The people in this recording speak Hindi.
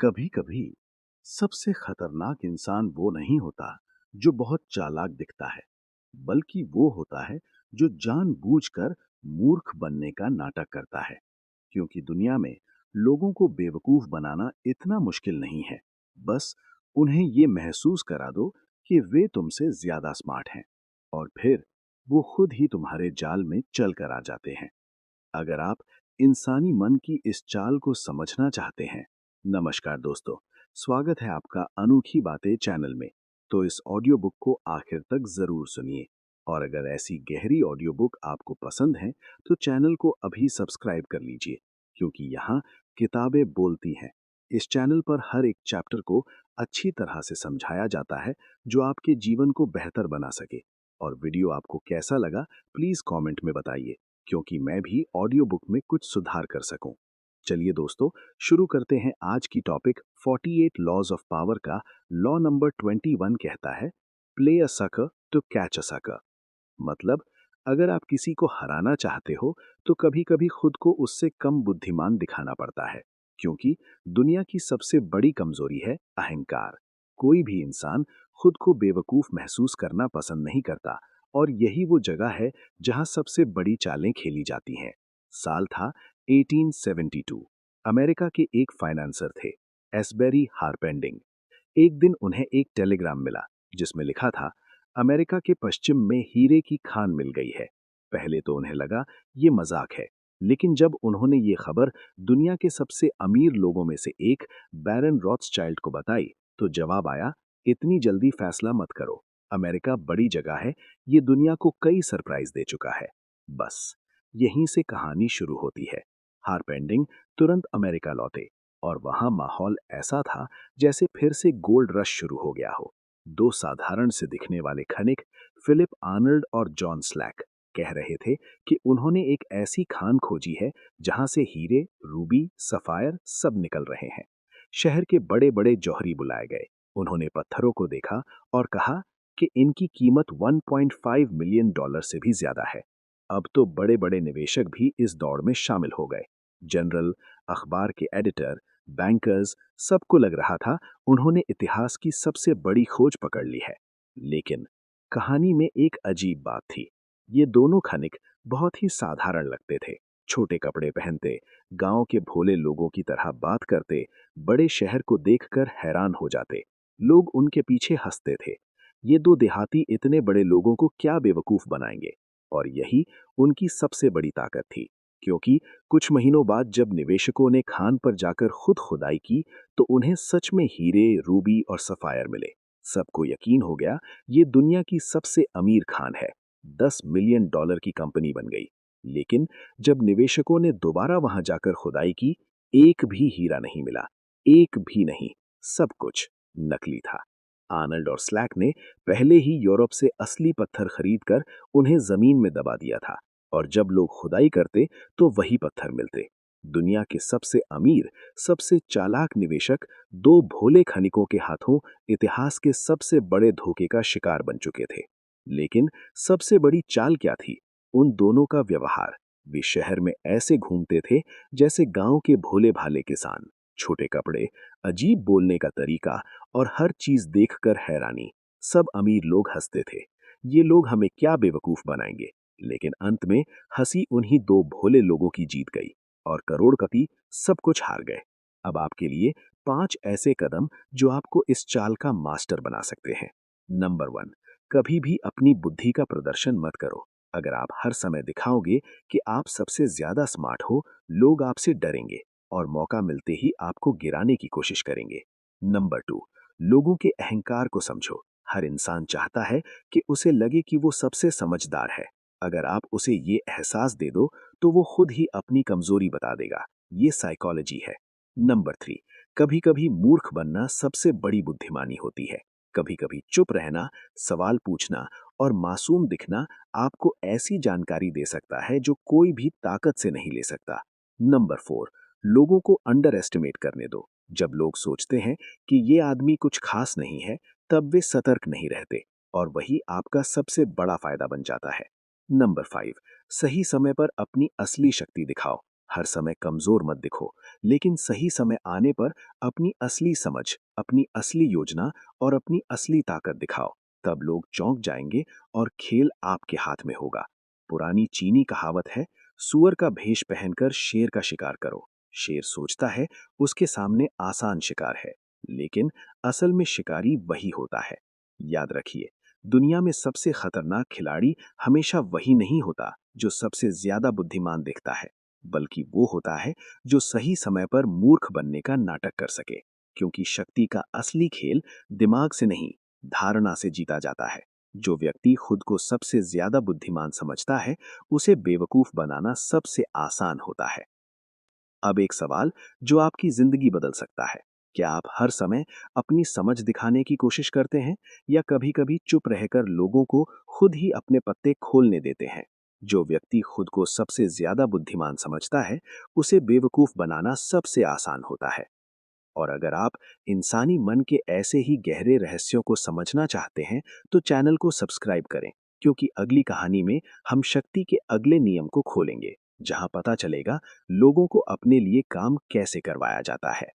कभी कभी सबसे खतरनाक इंसान वो नहीं होता जो बहुत चालाक दिखता है, बल्कि वो होता है जो जानबूझकर मूर्ख बनने का नाटक करता है। क्योंकि दुनिया में लोगों को बेवकूफ बनाना इतना मुश्किल नहीं है। बस उन्हें ये महसूस करा दो कि वे तुमसे ज्यादा स्मार्ट हैं, और फिर वो खुद ही तुम्हारे जाल में चल कर आ जाते हैं। अगर आप इंसानी मन की इस चाल को समझना चाहते हैं, नमस्कार दोस्तों, स्वागत है आपका अनोखी बातें चैनल में। तो इस ऑडियो बुक को आखिर तक जरूर सुनिए, और अगर ऐसी गहरी ऑडियो बुक आपको पसंद है तो चैनल को अभी सब्सक्राइब कर लीजिए, क्योंकि यहाँ किताबें बोलती हैं। इस चैनल पर हर एक चैप्टर को अच्छी तरह से समझाया जाता है, जो आपके जीवन को बेहतर बना सके। और वीडियो आपको कैसा लगा, प्लीज कमेंट में बताइए, क्योंकि मैं भी ऑडियो बुक में कुछ सुधार कर सकूं। चलिए दोस्तों, शुरू करते हैं आज की टॉपिक। 48 लॉज ऑफ पावर का लॉ नंबर 21 कहता है, play a sucker to catch a sucker. मतलब, अगर आप किसी को हराना चाहते हो तो कभी कभी खुद को उससे कम बुद्धिमान दिखाना पड़ता है, क्योंकि दुनिया की सबसे बड़ी कमजोरी है अहंकार। कोई भी इंसान खुद को बेवकूफ महसूस करना पसंद नहीं करता, और यही वो जगह है जहां सबसे बड़ी चालें खेली जाती हैं। साल था 1872। अमेरिका के एक फाइनेंसर थे, एस्बेरी हारपेंडिंग। एक दिन उन्हें एक टेलीग्राम मिला, जिसमें लिखा था, अमेरिका के पश्चिम में हीरे की खान मिल गई है। पहले तो उन्हें लगा ये मजाक है, लेकिन जब उन्होंने ये खबर दुनिया के सबसे अमीर लोगों में से एक बैरन रॉथस्चाइल्ड को बताई, तो जवाब आया, इतनी जल्दी फैसला मत करो। अमेरिका बड़ी जगह है, ये दुनिया को कई सरप्राइज दे चुका है। बस यहीं से कहानी शुरू होती है। हारपेंडिंग तुरंत अमेरिका लौटे, और वहां माहौल ऐसा था जैसे फिर से गोल्ड रश शुरू हो गया हो। दो साधारण से दिखने वाले खनिक, फिलिप आर्नल्ड और जॉन स्लैक, कह रहे थे कि उन्होंने एक ऐसी खान खोजी है जहां से हीरे, रूबी, सफायर सब निकल रहे हैं। शहर के बड़े बड़े जौहरी बुलाए गए। उन्होंने पत्थरों को देखा और कहा कि इनकी कीमत 1.5 मिलियन डॉलर से भी ज्यादा है। अब तो बड़े बड़े निवेशक भी इस दौड़ में शामिल हो गए। जनरल, अखबार के एडिटर, बैंकर्स, सबको लग रहा था उन्होंने इतिहास की सबसे बड़ी खोज पकड़ ली है। लेकिन कहानी में एक अजीब बात थी। ये दोनों खनिक बहुत ही साधारण लगते थे। छोटे कपड़े पहनते, गांव के भोले लोगों की तरह बात करते, बड़े शहर को देखकर हैरान हो जाते। लोग उनके पीछे हंसते थे। ये दो देहाती इतने बड़े लोगों को क्या बेवकूफ बनाएंगे? और यही उनकी सबसे बड़ी ताकत थी, क्योंकि कुछ महीनों बाद जब निवेशकों ने खान पर जाकर खुद खुदाई की, तो उन्हें सच में हीरे, रूबी और सफायर मिले। सबको यकीन हो गया, ये दुनिया की सबसे अमीर खान है। 10 मिलियन डॉलर की कंपनी बन गई। लेकिन जब निवेशकों ने दोबारा वहां जाकर खुदाई की, एक भी हीरा नहीं मिला। एक भी नहीं। सब कुछ नकली था। आर्नल्ड और स्लैक ने पहले ही यूरोप से असली पत्थर खरीदकर उन्हें जमीन में दबा दिया था, और जब लोग खुदाई करते तो वही पत्थर मिलते। दुनिया के सबसे अमीर, सबसे चालाक निवेशक दो भोले खनिकों के हाथों इतिहास के सबसे बड़े धोखे का शिकार बन चुके थे। लेकिन सबसे बड़ी चाल क्या थी? उन दोनों का व्यवहार। वे शहर में ऐसे घूमते थे जैसे गांव के भोले भाले किसान। छोटे कपड़े, अजीब बोलने का तरीका, और हर चीज देखकर हैरानी। सब अमीर लोग हंसते थे, ये लोग हमें क्या बेवकूफ बनाएंगे? लेकिन अंत में हंसी उन्हीं दो भोले लोगों की जीत गई, और करोड़पति सब कुछ हार गए। अब आपके लिए 5 ऐसे कदम जो आपको इस चाल का मास्टर बना सकते हैं। नंबर 1, कभी भी अपनी बुद्धि का प्रदर्शन मत करो। अगर आप हर समय दिखाओगे कि आप सबसे ज्यादा स्मार्ट हो, लोग आपसे डरेंगे और मौका मिलते ही आपको गिराने की कोशिश करेंगे। नंबर 2, लोगों के अहंकार को समझो। हर इंसान चाहता है कि उसे लगे कि वो सबसे समझदार है। अगर आप उसे ये एहसास दे दो, तो वो खुद ही अपनी कमजोरी बता देगा। ये साइकोलॉजी है। नंबर 3, कभी कभी मूर्ख बनना सबसे बड़ी बुद्धिमानी होती है। कभी कभी चुप रहना, सवाल पूछना और मासूम दिखना आपको ऐसी जानकारी दे सकता है जो कोई भी ताकत से नहीं ले सकता। नंबर 4, लोगों को अंडर एस्टिमेट करने दो। जब लोग सोचते हैं कि ये आदमी कुछ खास नहीं है, तब वे सतर्क नहीं रहते, और वही आपका सबसे बड़ा फायदा बन जाता है। नंबर 5, सही समय पर अपनी असली शक्ति दिखाओ। हर समय कमजोर मत दिखो, लेकिन सही समय आने पर अपनी असली समझ, अपनी असली योजना और अपनी असली ताकत दिखाओ। तब लोग चौंक जाएंगे और खेल आपके हाथ में होगा। पुरानी चीनी कहावत है, सुअर का भेष पहनकर शेर का शिकार करो। शेर सोचता है उसके सामने आसान शिकार है, लेकिन असल में शिकारी वही होता है। याद रखिए, दुनिया में सबसे खतरनाक खिलाड़ी हमेशा वही नहीं होता जो सबसे ज्यादा बुद्धिमान दिखता है, बल्कि वो होता है जो सही समय पर मूर्ख बनने का नाटक कर सके। क्योंकि शक्ति का असली खेल दिमाग से नहीं, धारणा से जीता जाता है। जो व्यक्ति खुद को सबसे ज्यादा बुद्धिमान समझता है, उसे बेवकूफ बनाना सबसे आसान होता है। अब एक सवाल जो आपकी जिंदगी बदल सकता है। क्या आप हर समय अपनी समझ दिखाने की कोशिश करते हैं, या कभी-कभी चुप रहकर लोगों को खुद ही अपने पत्ते खोलने देते हैं? जो व्यक्ति खुद को सबसे ज्यादा बुद्धिमान समझता है, उसे बेवकूफ बनाना सबसे आसान होता है। और अगर आप इंसानी मन के ऐसे ही गहरे रहस्यों को समझना चाहते हैं, तो चैनल को सब्सक्राइब करें, क्योंकि अगली कहानी में हम शक्ति के अगले नियम को खोलेंगे, जहां पता चलेगा लोगों को अपने लिए काम कैसे करवाया जाता है।